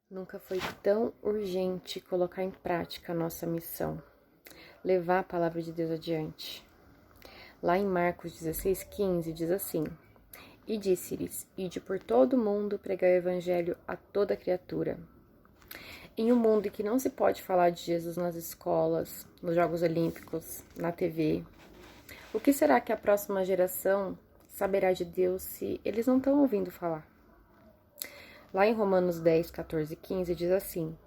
Nunca foi tão urgente colocar em prática a nossa missão, levar a palavra de Deus adiante. Lá em Marcos 16,15 diz assim: E disse-lhes: Ide por todo o mundo pregar o evangelho a toda criatura. Em um mundo em que não se pode falar de Jesus nas escolas, nos Jogos Olímpicos, na TV, o que será que a próxima geração saberá de Deus se eles não estão ouvindo falar? Lá em Romanos 10, 14 e 15 diz assim: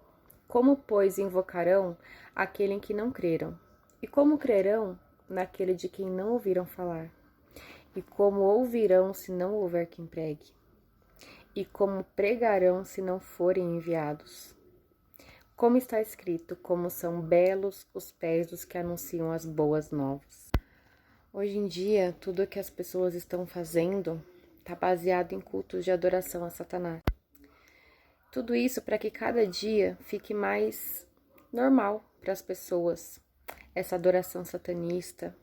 Como, pois, invocarão aquele em que não creram? E como crerão naquele de quem não ouviram falar? E como ouvirão se não houver quem pregue? E como pregarão se não forem enviados? Como está escrito, como são belos os pés dos que anunciam as boas novas. Hoje em dia, tudo o que as pessoas estão fazendo está baseado em cultos de adoração a Satanás. Tudo isso para que cada dia fique mais normal para as pessoas, essa adoração satanista,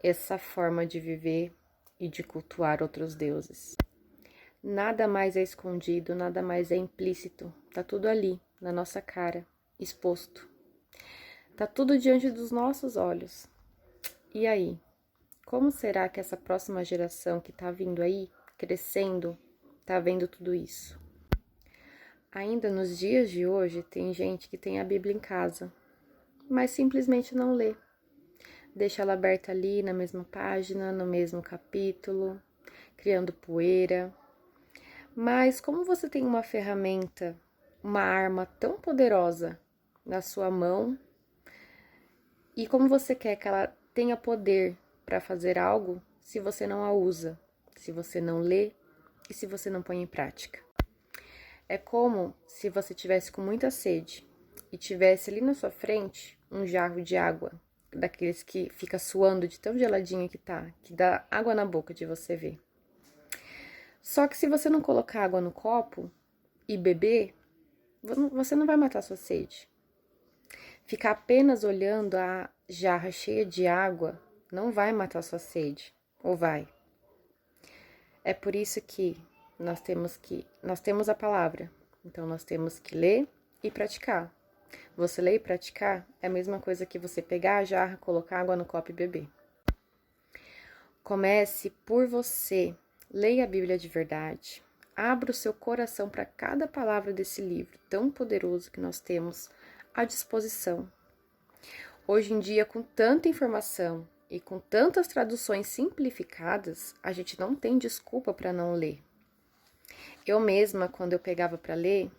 essa forma de viver e de cultuar outros deuses. Nada mais é escondido, nada mais é implícito, tá tudo ali, na nossa cara, exposto. Tá tudo diante dos nossos olhos. E aí? Como será que essa próxima geração que tá vindo aí, crescendo, tá vendo tudo isso? Ainda nos dias de hoje, tem gente que tem a Bíblia em casa, mas simplesmente não lê. Deixa ela aberta ali na mesma página, no mesmo capítulo, criando poeira. Mas como você tem uma ferramenta, uma arma tão poderosa na sua mão, e como você quer que ela tenha poder para fazer algo se você não a usa, se você não lê e se você não põe em prática? É como se você tivesse com muita sede e tivesse ali na sua frente um jarro de água, daqueles que fica suando de tão geladinho que tá, que dá água na boca de você ver. Só que se você não colocar água no copo e beber, você não vai matar sua sede. Ficar apenas olhando a jarra cheia de água não vai matar sua sede, ou vai? É por isso que nós temos a palavra, então nós temos que ler e praticar. Você ler e praticar é a mesma coisa que você pegar a jarra, colocar água no copo e beber. Comece por você, leia a Bíblia de verdade, abra o seu coração para cada palavra desse livro tão poderoso que nós temos à disposição. Hoje em dia, com tanta informação e com tantas traduções simplificadas, a gente não tem desculpa para não ler. Eu mesma, quando eu pegava para ler,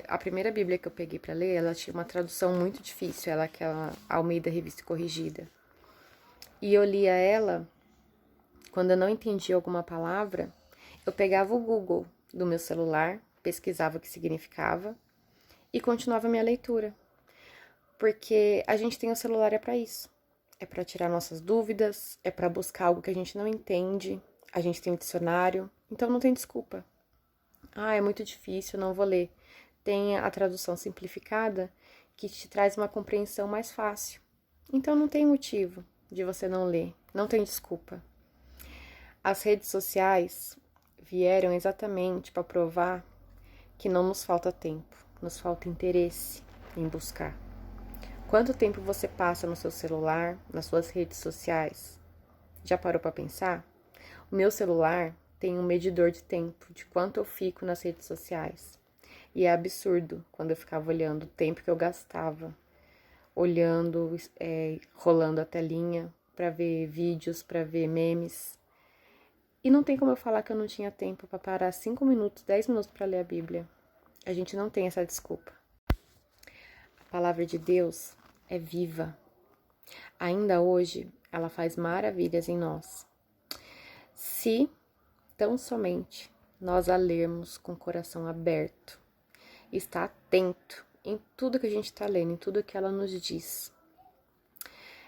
a primeira Bíblia que eu peguei para ler, ela tinha uma tradução muito difícil, ela aquela Almeida Revista e Corrigida. E eu lia ela, quando eu não entendia alguma palavra, eu pegava o Google do meu celular, pesquisava o que significava e continuava a minha leitura. Porque a gente tem o celular para isso. É para tirar nossas dúvidas, é para buscar algo que a gente não entende, a gente tem um dicionário, então não tem desculpa. Ah, é muito difícil, não vou ler. Tem a tradução simplificada que te traz uma compreensão mais fácil. Então não tem motivo de você não ler, não tem desculpa. As redes sociais vieram exatamente para provar que não nos falta tempo, nos falta interesse em buscar. Quanto tempo você passa no seu celular, nas suas redes sociais? Já parou para pensar? O meu celular tem um medidor de tempo, de quanto eu fico nas redes sociais. E é absurdo quando eu ficava olhando o tempo que eu gastava, olhando, rolando a telinha para ver vídeos, para ver memes. E não tem como eu falar que eu não tinha tempo para parar 5 minutos, 10 minutos para ler a Bíblia. A gente não tem essa desculpa. A palavra de Deus é viva. Ainda hoje, ela faz maravilhas em nós. Se tão somente nós a lermos com o coração aberto, está atento em tudo que a gente está lendo, em tudo que ela nos diz.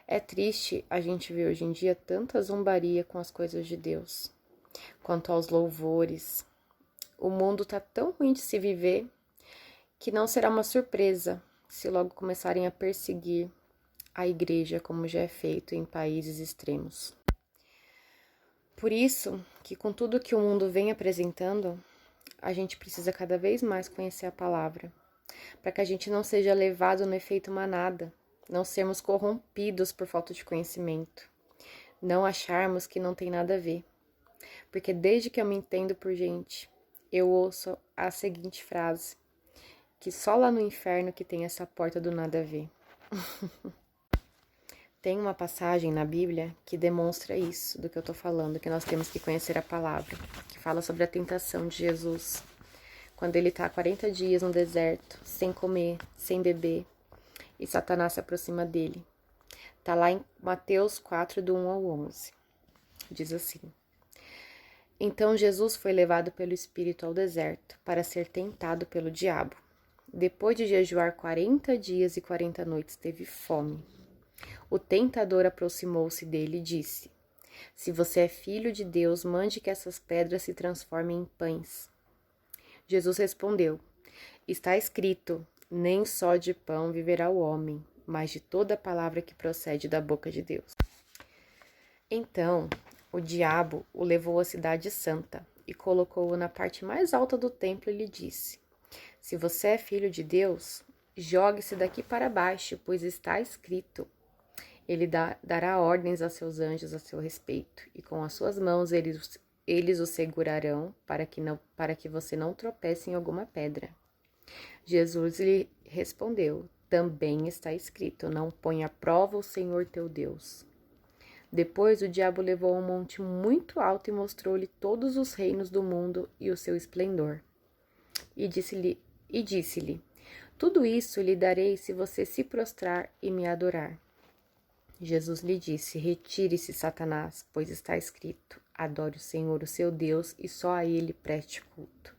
É triste a gente ver hoje em dia tanta zombaria com as coisas de Deus, quanto aos louvores. O mundo tá tão ruim de se viver que não será uma surpresa se logo começarem a perseguir a igreja, como já é feito em países extremos. Por isso que com tudo que o mundo vem apresentando, a gente precisa cada vez mais conhecer a palavra, para que a gente não seja levado no efeito manada, não sermos corrompidos por falta de conhecimento, não acharmos que não tem nada a ver. Porque desde que eu me entendo por gente, eu ouço a seguinte frase, que só lá no inferno que tem essa porta do nada a ver. Tem uma passagem na Bíblia que demonstra isso, do que eu tô falando, que nós temos que conhecer a palavra, que fala sobre a tentação de Jesus, quando ele tá 40 dias no deserto, sem comer, sem beber, e Satanás se aproxima dele. Tá lá em Mateus 4, do 1 ao 11. Diz assim: Então Jesus foi levado pelo Espírito ao deserto, para ser tentado pelo diabo. Depois de jejuar 40 dias e 40 noites, teve fome. O tentador aproximou-se dele e disse: Se você é filho de Deus, mande que essas pedras se transformem em pães. Jesus respondeu: Está escrito, nem só de pão viverá o homem, mas de toda a palavra que procede da boca de Deus. Então, o diabo o levou à cidade santa e colocou-o na parte mais alta do templo e lhe disse: Se você é filho de Deus, jogue-se daqui para baixo, pois está escrito: Ele dará ordens a seus anjos a seu respeito, e com as suas mãos eles o segurarão para que você não tropece em alguma pedra. Jesus lhe respondeu: Também está escrito: Não ponha à prova o Senhor teu Deus. Depois o diabo levou a um monte muito alto e mostrou-lhe todos os reinos do mundo e o seu esplendor. E disse-lhe: Tudo isso lhe darei se você se prostrar e me adorar. Jesus lhe disse: Retire-se, Satanás, pois está escrito: Adore o Senhor, o seu Deus, e só a ele preste culto.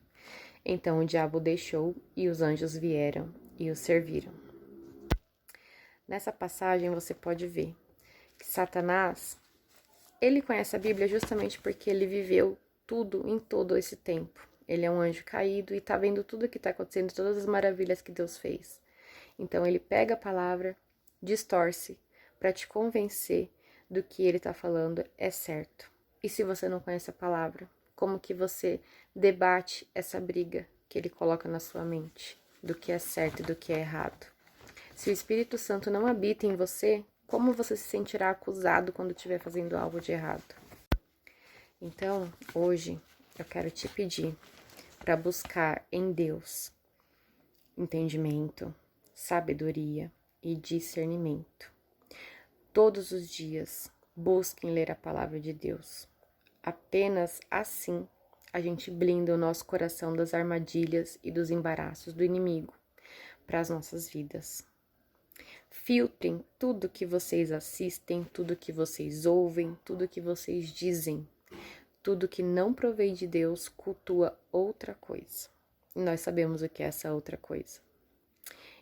Então o diabo o deixou e os anjos vieram e o serviram. Nessa passagem você pode ver que Satanás, ele conhece a Bíblia justamente porque ele viveu tudo em todo esse tempo. Ele é um anjo caído e está vendo tudo o que está acontecendo, todas as maravilhas que Deus fez. Então ele pega a palavra, distorce, para te convencer do que ele está falando é certo. E se você não conhece a palavra, como que você debate essa briga que ele coloca na sua mente, do que é certo e do que é errado? Se o Espírito Santo não habita em você, como você se sentirá acusado quando estiver fazendo algo de errado? Então, hoje, eu quero te pedir para buscar em Deus entendimento, sabedoria e discernimento. Todos os dias, busquem ler a palavra de Deus. Apenas assim a gente blinda o nosso coração das armadilhas e dos embaraços do inimigo para as nossas vidas. Filtrem tudo que vocês assistem, tudo que vocês ouvem, tudo que vocês dizem. Tudo que não provém de Deus cultua outra coisa. E nós sabemos o que é essa outra coisa.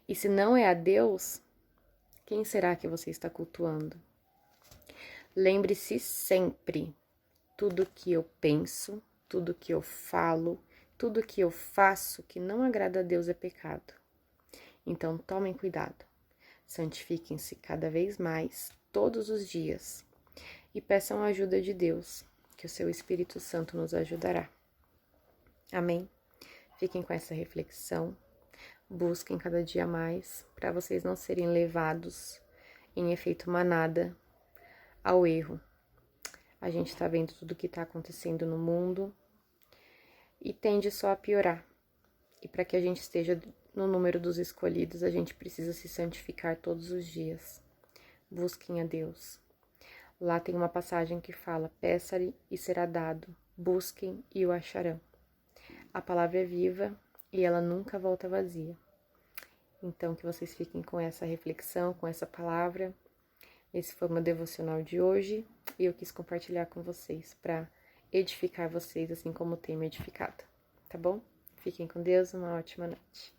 E se não é a Deus, quem será que você está cultuando? Lembre-se sempre, tudo que eu penso, tudo que eu falo, tudo que eu faço que não agrada a Deus é pecado. Então tomem cuidado, santifiquem-se cada vez mais, todos os dias, e peçam a ajuda de Deus, que o seu Espírito Santo nos ajudará. Amém? Fiquem com essa reflexão, busquem cada dia mais, para vocês não serem levados em efeito manada ao erro. A gente está vendo tudo o que está acontecendo no mundo e tende só a piorar. E para que a gente esteja no número dos escolhidos, a gente precisa se santificar todos os dias. Busquem a Deus. Lá tem uma passagem que fala: peça-lhe e será dado, busquem e o acharão. A palavra é viva e ela nunca volta vazia. Então, que vocês fiquem com essa reflexão, com essa palavra. Esse foi o meu devocional de hoje e eu quis compartilhar com vocês para edificar vocês assim como tem me edificado, tá bom? Fiquem com Deus, uma ótima noite.